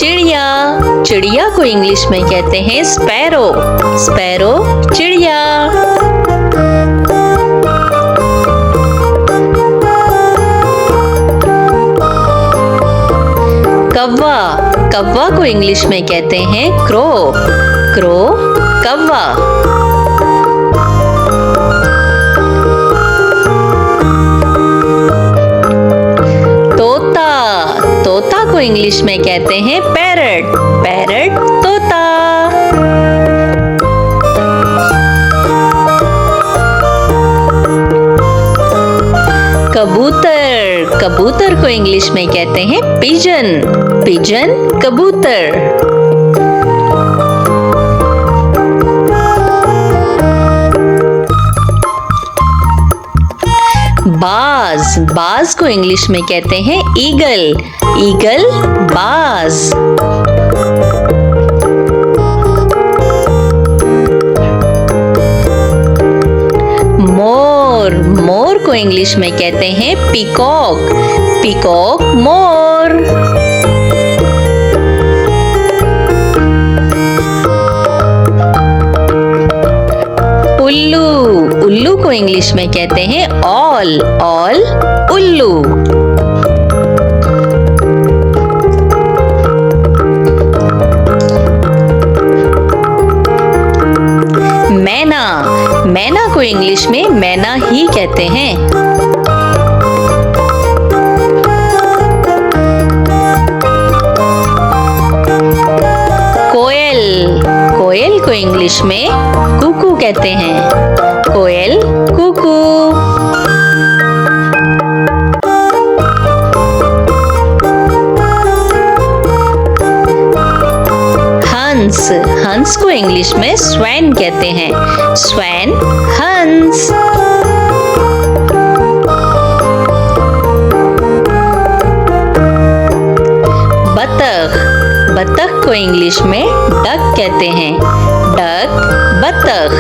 चिड़िया। चिड़िया को इंग्लिश में कहते हैं स्पैरो। स्पैरो चिड़िया। कौवा। कौवा को इंग्लिश में कहते हैं क्रो। क्रो कौवा। तोता। तोता को इंग्लिश में कहते हैं पैरट। पैरट तोता। कबूतर। कबूतर को इंग्लिश में कहते हैं पिजन। पिजन कबूतर। बाज। बाज को इंग्लिश में कहते हैं ईगल। ईगल बाज। मोर। मोर को इंग्लिश में कहते हैं पीकॉक। पीकॉक मोर। उल्लू। उल्लू को इंग्लिश में कहते हैं ऑल। ऑल उल्लू। मैना। मैना को इंग्लिश में मैना ही कहते हैं। कोयल। कोयल को इंग्लिश में कुकू कहते हैं। कोयल कुकू। हंस। हंस को इंग्लिश में स्वैन कहते हैं। स्वैन हंस। बतख। बतख को इंग्लिश में डक कहते हैं। डक बतख।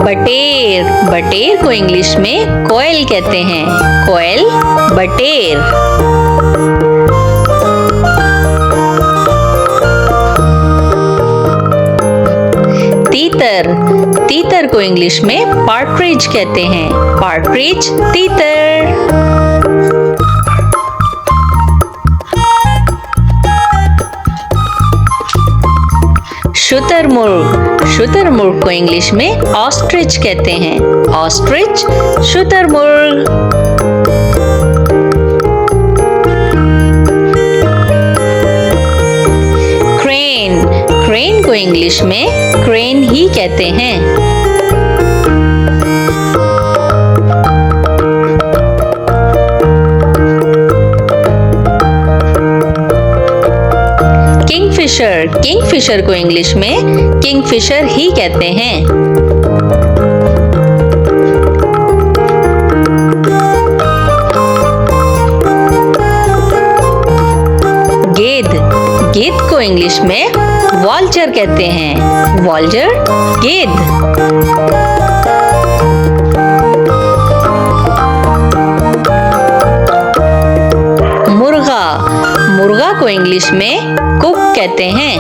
बटेर। बटेर को इंग्लिश में कोयल कहते हैं। कोयल बटेर। तीतर। तीतर को इंग्लिश में पार्ट्रिज कहते हैं। पार्ट्रिज तीतर। शुतुरमुर्ग। शुतुरमुर्ग को इंग्लिश में ऑस्ट्रिच कहते हैं। ऑस्ट्रिच शुतुरमुर्ग। क्रेन। क्रेन को इंग्लिश में क्रेन ही कहते हैं। किंगफिशर। किंगफिशर को इंग्लिश में किंगफिशर ही कहते हैं। गेंद। गेंद को इंग्लिश में वॉल्चर कहते हैं। वॉल्चर गेंद। मुर्गा। मुर्गा को इंग्लिश में कुक कहते हैं।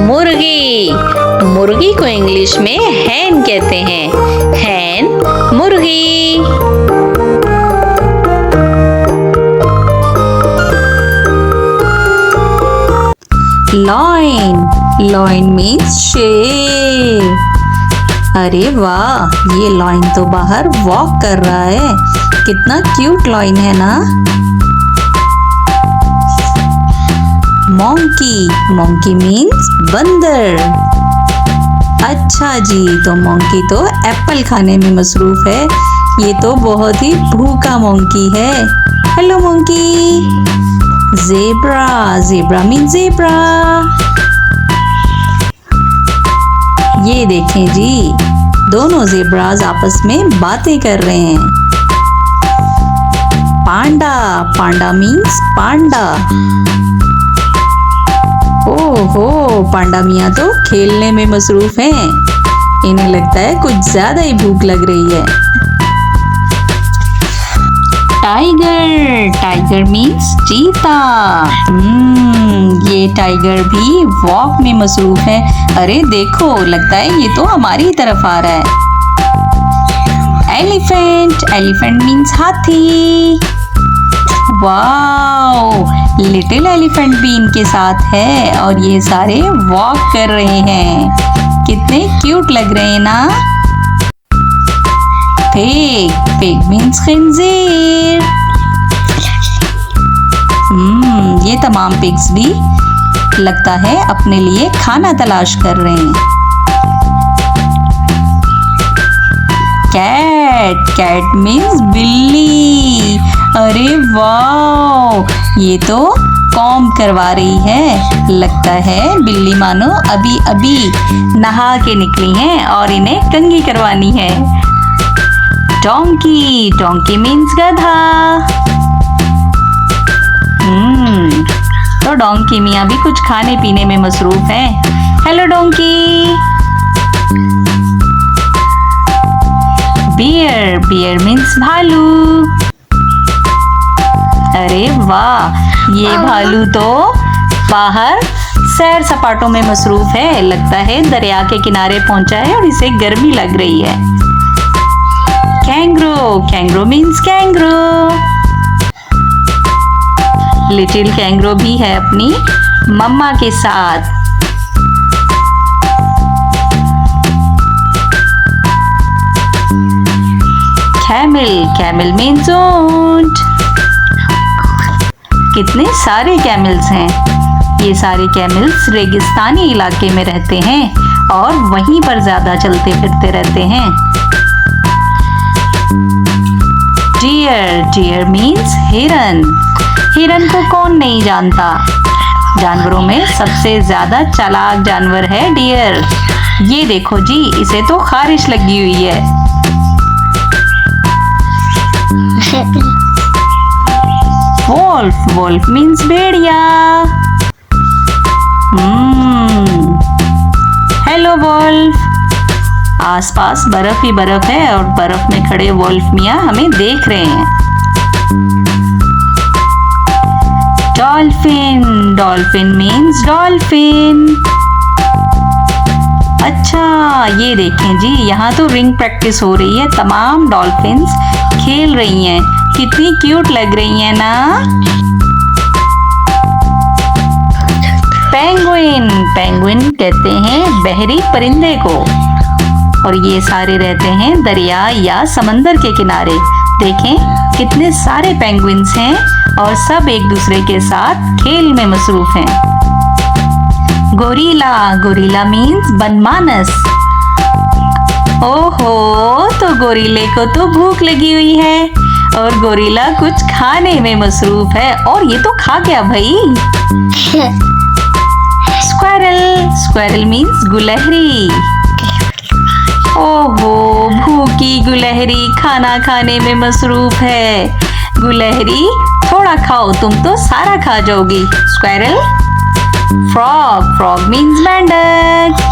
मुर्गी। मुर्गी को इंग्लिश में हैन कहते हैं। हैन मुर्गी। लॉइन। लॉइन मीन्स शेर। अरे वाह, ये लॉइन तो बाहर वॉक कर रहा है। कितना क्यूट लॉइन है ना। मॉन्की। मॉन्की मीन्स बंदर। अच्छा जी, तो मॉन्की तो एप्पल खाने में मसरूफ है। ये तो बहुत ही भूखा मॉन्की है। Hello monkey. Zebra. Zebra means zebra. ये देखें जी, दोनों ज़ेब्राज आपस में बातें कर रहे हैं। पांडा। पांडा मीन्स पांडा। ओह, पांडा मियाँ तो खेलने में मसरूफ हैं। इन्हें लगता है कुछ ज्यादा ही भूख लग रही है। टाइगर, टाइगर मीन्स चीता। ये टाइगर भी वॉक में मसरूफ है। अरे देखो, लगता है ये तो हमारी तरफ आ रहा है। एलिफेंट, एलिफेंट मीन्स हाथी। वाओ, लिटिल एलिफेंट भी इनके साथ है और ये सारे वॉक कर रहे हैं। कितने क्यूट लग रहे हैं ना। पिग, पिग मीन्स खंजीर। ये तमाम पिग्स भी लगता है अपने लिए खाना तलाश कर रहे हैं। कैट, कैट मीन्स बिल्ली। अरे वाह, ये तो कॉम्ब करवा रही है। लगता है बिल्ली मानो अभी अभी नहा के निकली हैं और इन्हें कंघी करवानी है। डोंकी, डोंकी मीन्स गधा। तो डोंकी मियाँ भी कुछ खाने पीने में मसरूफ हैं। Hello donkey. Bear, bear means भालू। अरे वाह, ये भालू तो बाहर सैर सपाटों में मसरूफ है। लगता है दरिया के किनारे पहुंचा है और इसे गर्मी लग रही है। Kangaroo, kangaroo means kangaroo. Little kangaroo भी है अपनी मम्मा के साथ। कैमल, कैमल मीन्स ऊंट। कितने सारे कैमल्स हैं। ये सारे कैमल्स रेगिस्तानी इलाके में रहते हैं और वहीं पर ज्यादा चलते फिरते रहते हैं। डियर, डियर मीन्स हिरन। हिरन को कौन नहीं जानता। जानवरों में सबसे ज्यादा चालाक जानवर है डियर। ये देखो जी, इसे तो खारिश लगी हुई है। वोल्फ, वोल्फ मीन्स भेड़िया। Hello wolf. आसपास बर्फ ही बर्फ है और बर्फ में खड़े वोल्फ मियाँ हमें देख रहे हैं। Dolphin, dolphin means dolphin. अच्छा, ये देखें जी, यहाँ तो रिंग प्रैक्टिस हो रही है। तमाम डॉल्फिन्स खेल रही हैं। कितनी क्यूट लग रही हैं ना। पेंगुइन, पेंगुइन कहते हैं बहरी परिंदे को और ये सारे रहते हैं दरिया या समंदर के किनारे। देखें कितने सारे पेंगुइन्स हैं और सब एक दूसरे के साथ खेल में मसरूफ हैं। गोरिल्ला, गोरिल्ला मीन्स बनमानस। ओहो, तो गोरिल्ले को तो भूख लगी हुई है और गोरिल्ला कुछ खाने में मसरूफ है। और ये तो खा गया भाई। स्क्वारल, स्क्वारल मीन्स गुलहरी। ओहो, भूखी गुलहरी खाना खाने में मसरूफ है। गुलहरी थोड़ा खाओ, तुम तो सारा खा जाओगी। स्क्वारल। फ्रॉग, फ्रॉग मीन्स मेंढक।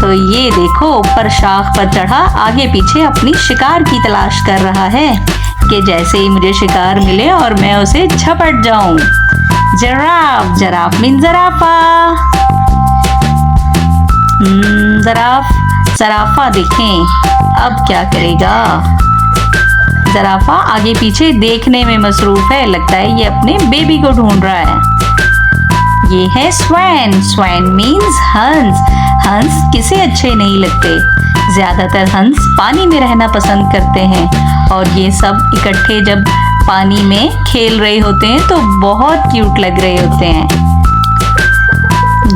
तो ये देखो, ऊपर शाख पर चढ़ा आगे पीछे अपनी शिकार की तलाश कर रहा है कि जैसे ही मुझे शिकार मिले और मैं उसे झपट जाऊं। जिराफ, जिराफ मीन्स जराफा। जराफ, जराफा देखें अब क्या करेगा। जराफा आगे पीछे देखने में मसरूफ है। लगता है ये अपने बेबी को ढूंढ रहा है। ये है स्वैन, स्वैन मीन्स हंस। हंस किसे अच्छे नहीं लगते। ज्यादातर हंस पानी में रहना पसंद करते हैं और ये सब इकट्ठे जब पानी में खेल रहे होते हैं तो बहुत क्यूट लग रहे होते हैं।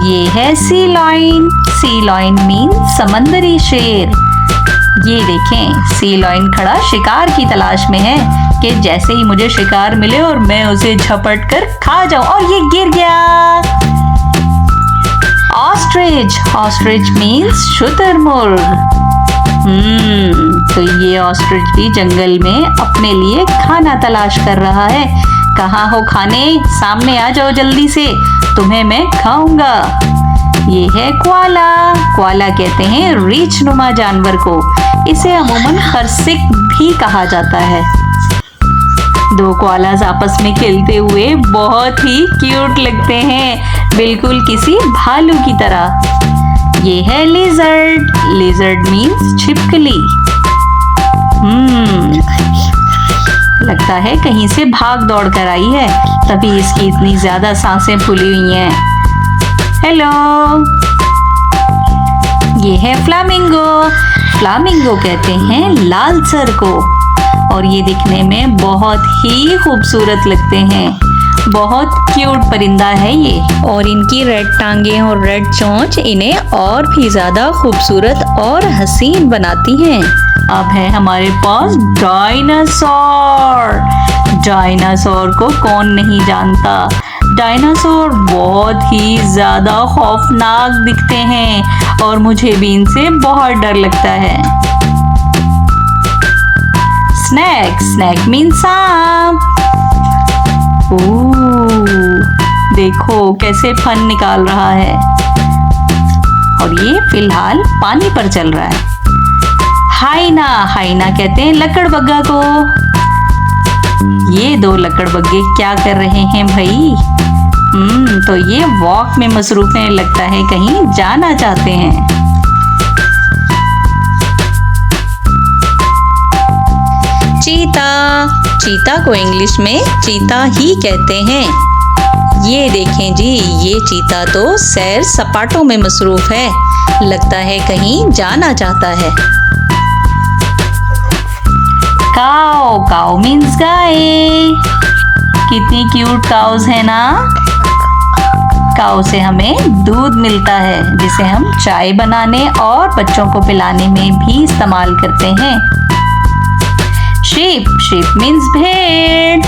ये है सी लॉयन, सी लॉयन मीन्स समंदरी शेर। ये देखें, सी लॉयन खड़ा शिकार की तलाश में है कि जैसे ही मुझे शिकार मिले और मैं उसे झपट कर खा जाऊं। और ये गिर गया। ऑस्ट्रिच, ऑस्ट्रिच मीन्स शुतुरमुर्ग। तो ये ऑस्ट्रिच भी जंगल में अपने लिए खाना तलाश कर रहा है। कहाँ हो खाने, सामने आ जाओ जल्दी से। तुम्हें मैं खाऊंगा। ये है क्वाला। क्वाला कहते हैं रीछ नुमा जानवर को। इसे अमूमन खरसिक भी कहा जाता है। दो क्वालास आपस में खेलते हुए बहुत ही क्यूट लगते हैं, बिल्कुल किसी भालू की तरह। ये है लिजर्ड। लिजर्ड मीन्स छिपकली। लगता है कहीं से भाग दौड़ कर आई है, तभी इसकी इतनी ज्यादा सांसें फूली हुई हैं। हेलो। ये है फ्लामिंगो। फ्लामिंगो कहते हैं लाल सर को, और ये दिखने में बहुत ही खूबसूरत लगते हैं। बहुत क्यूट परिंदा है ये, और इनकी रेड टांगें और रेड चोंच इन्हें और भी ज्यादा खूबसूरत और हसीन बनाती हैं। अब है हमारे पास डायनासोर। डायनासोर को कौन नहीं जानता। डायनासोर बहुत ही ज्यादा खौफनाक दिखते हैं और मुझे भी इनसे बहुत डर लगता है। स्नैक। स्नैक मीन्स सांप। देखो कैसे फन निकाल रहा है, और ये फिलहाल पानी पर चल रहा है। हाइना। हाइना कहते हैं लकड़बग्गा को। ये दो लकड़बग्गे क्या कर रहे हैं भाई? तो ये वॉक में मसरूफ हैं, लगता है कहीं जाना चाहते हैं। चीता। चीता को इंग्लिश में चीता ही कहते हैं। ये देखें जी, ये चीता तो सैर सपाटों में मसरूफ है, लगता है कहीं जाना चाहता है। काऊ। काऊ मीन्स गाय। कितनी क्यूट काउस है ना। काऊ से हमें दूध मिलता है, जिसे हम चाय बनाने और बच्चों को पिलाने में भी इस्तेमाल करते हैं। शीप। शीप मीन्स भेड़।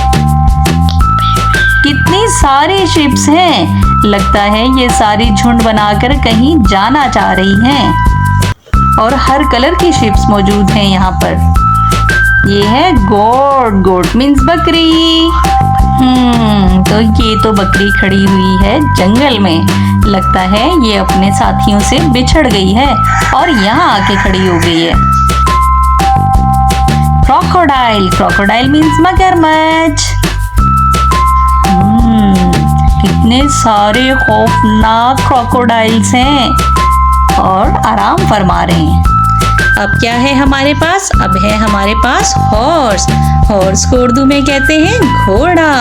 कितनी सारी शीप्स हैं, लगता है ये सारी झुंड बनाकर कहीं जाना चाह रही हैं, और हर कलर की शीप्स मौजूद हैं यहाँ पर। ये है गोट। गोट मीन्स बकरी। तो ये तो बकरी खड़ी हुई है जंगल में, लगता है ये अपने साथियों से बिछड़ गई है और यहाँ आके खड़ी हो गई है। क्रोकोडाइल। क्रोकोडाइल मीन्स मगरमच्छ। कितने सारे खौफनाक क्रोकोडाइल्स हैं और आराम फरमा रहे हैं। अब क्या है हमारे पास? अब है हमारे पास हॉर्स। हॉर्स को उर्दू में कहते हैं घोड़ा।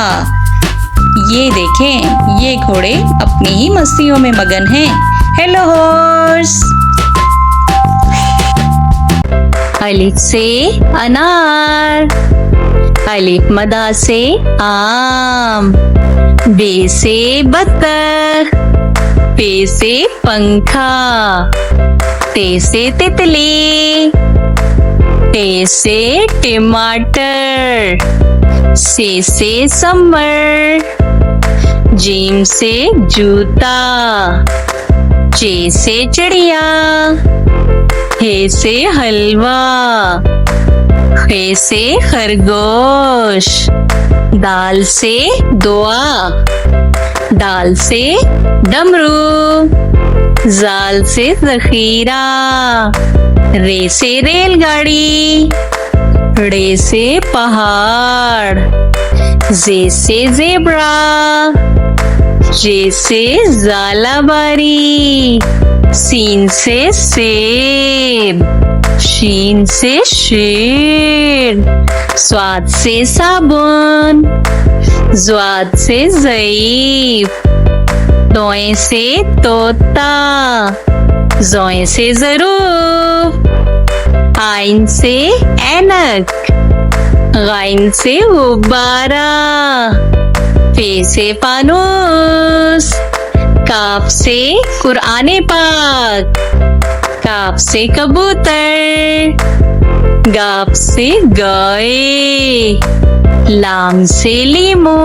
ये देखें, ये घोड़े अपनी ही मस्तियों में मगन हैं। Hello horse. अलिफ से अनार। अलिफ मदा से आम। बे से बत्तख। पे से पंखा। ते से तितली। टे से टमाटर। से समर। जीम से जूता। चे से चिड़िया। हे से हलवा। खे से खरगोश। दाल से दुआ। दाल से डमरू। जाल से जखीरा। रे से रेलगाड़ी। रे से पहाड़। जे से जेब्रा। जे से जालाबारी। सीन से सेब। शीन से शेर। स्वाद से साबुन। ज्वाद से ज़ईफ। तोए से तोता। जोए से ज़रूफ। आइन से ऐनक। गाइन से गुब्बारा। फे से फानूस। काफ से कुराने पाक। काफ से कबूतर। गाफ से गाय। लाम से लीमू।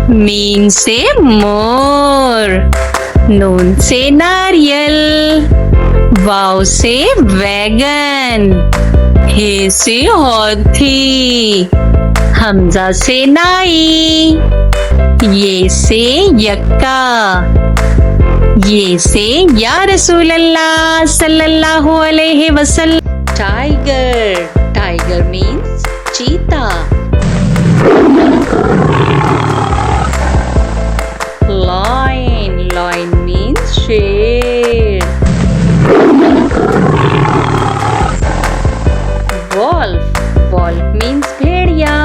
मीम से मोर। नून से नारियल। वाव से वैगन। हे से हाथी। हमजा से नाई। ये से यक्का, ये से या रसूल अल्लाह सल्लल्लाहु अलैहि वसल्लम। Tiger. Tiger means cheetah. Lion. Lion means शेर. Wolf. Wolf means भेड़िया.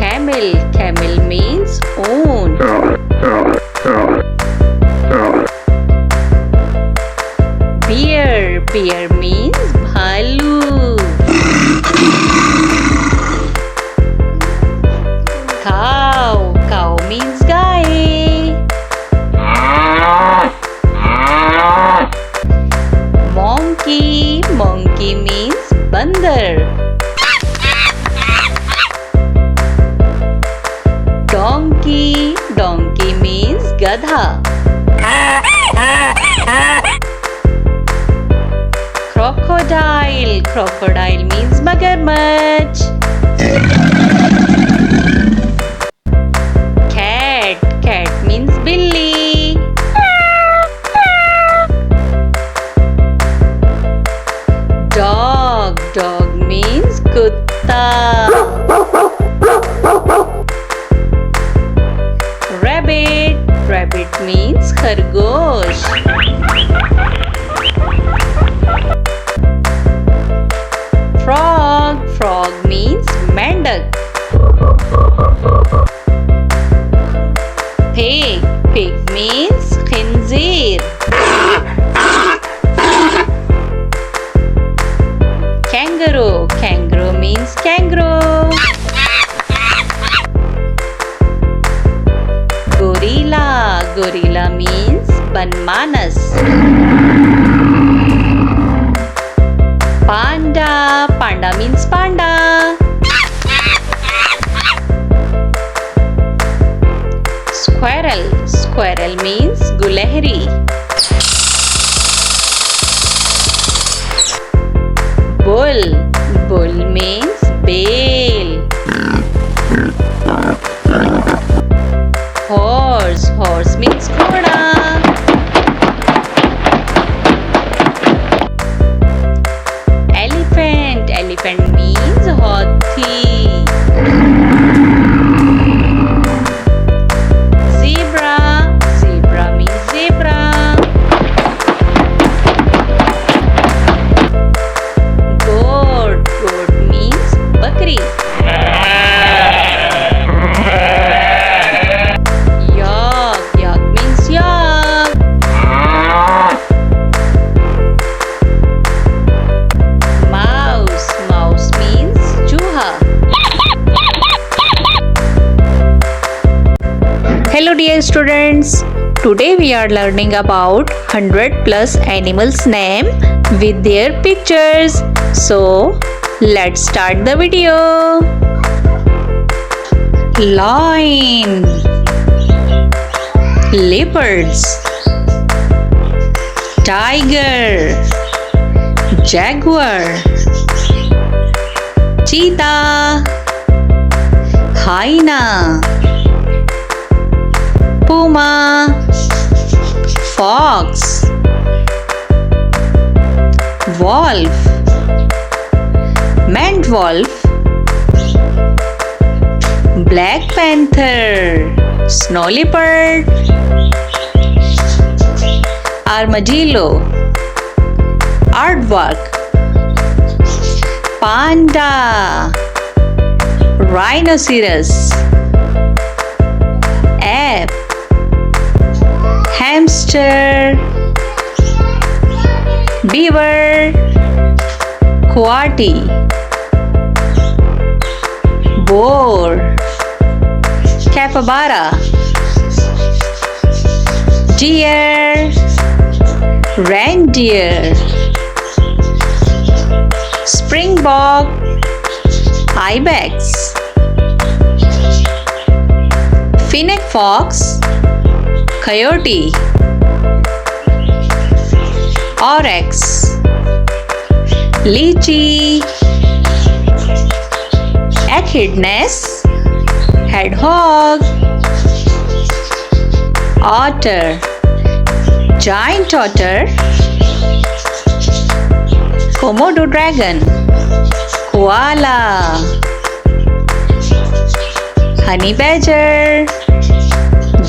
Camel. Camel means ऊंट. Bear. Bear means भालू. Cow. Cow means गाय. Monkey. Monkey means बंदर. Donkey. Donkey means गधा. Crocodile. Crocodile means मगरमच्छ. Cat. Cat means बिल्ली. Dog. Dog means कुत्ता. Rabbit. Rabbit means खरगोश. Frog. Frog means मेंढक. Pig. Pig means खिंजीर. Kangaroo. Kangaroo means kangaroo. Gorilla. Gorilla means बनमानस. Panda. Panda means panda. Squirrel. Squirrel means गुलहरी. Bull. Bull means बेल. Horse. Horse means घोड़ा. Elephant. Elephant means हाथी. Zebra. Zebra means zebra. Goat. Goat means बकरी. Yak. Yak means yak. Mouse. Mouse means चूहा. Hello dear students, today we are learning about 100 plus animals name with their pictures. So let's start the video. Lion, leopards, tiger, jaguar, cheetah, hyena, puma, fox, wolf, maned wolf, black panther, snow leopard, armadillo, aardvark, panda, rhinoceros, ape, hamster, beaver, coati, boar, capybara, deer, reindeer, springbok, ibex, fennec fox, coyote, oryx, lychee, echidnas, hedgehog, otter, giant otter, Komodo dragon, koala, honey badger,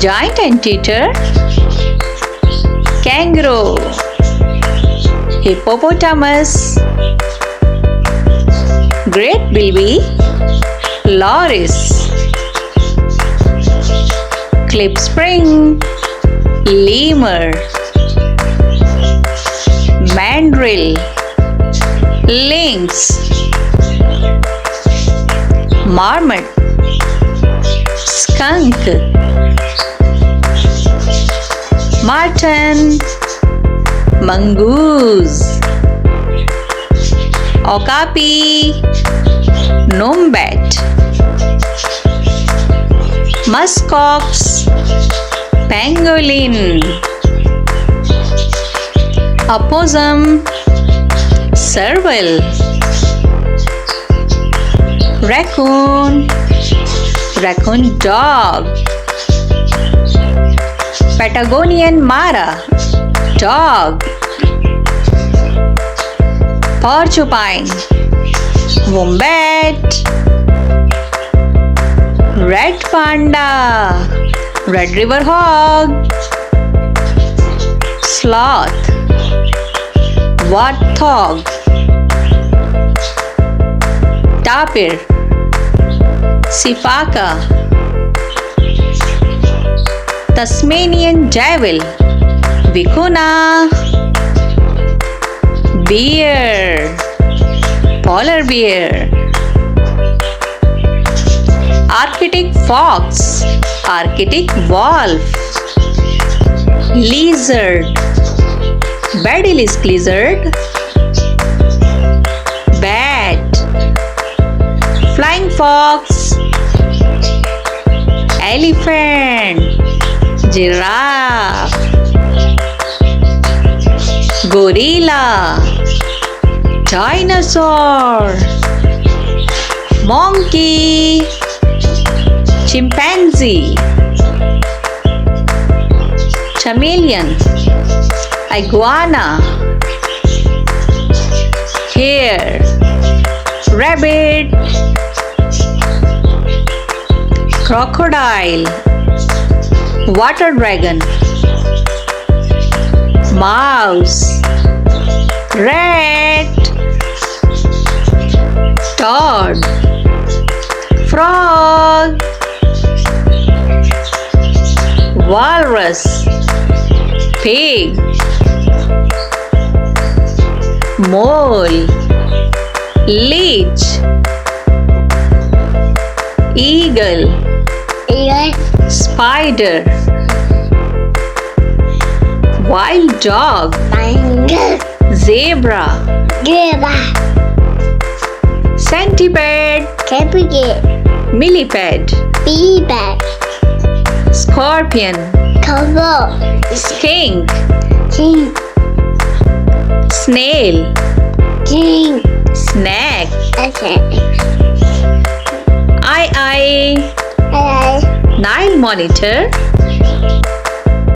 giant anteater, kangaroo, hippopotamus, great bilby, loris, klipspring, lemur, mandrill, lynx, marmot, skunk, marten, mongoose, okapi, nombat, muskox, pangolin, opossum, serval, raccoon, raccoon dog, Patagonian mara, dog, porcupine, wombat, red panda, red river hog, sloth, warthog, tapir, sifaka, Tasmanian devil, vicuna, bear, polar bear, Arctic fox, Arctic wolf, lizard, basilisk lizard, bat, flying fox, elephant, giraffe, gorilla, dinosaur, monkey, chimpanzee, chameleon, iguana, hare, rabbit, crocodile, water dragon, mouse, rat, toad, frog, walrus, pig, mole, leech, eagle, spider, wild dog, zebra, centipede, millipede, scorpion, skink, snail, snake, Nile monitor,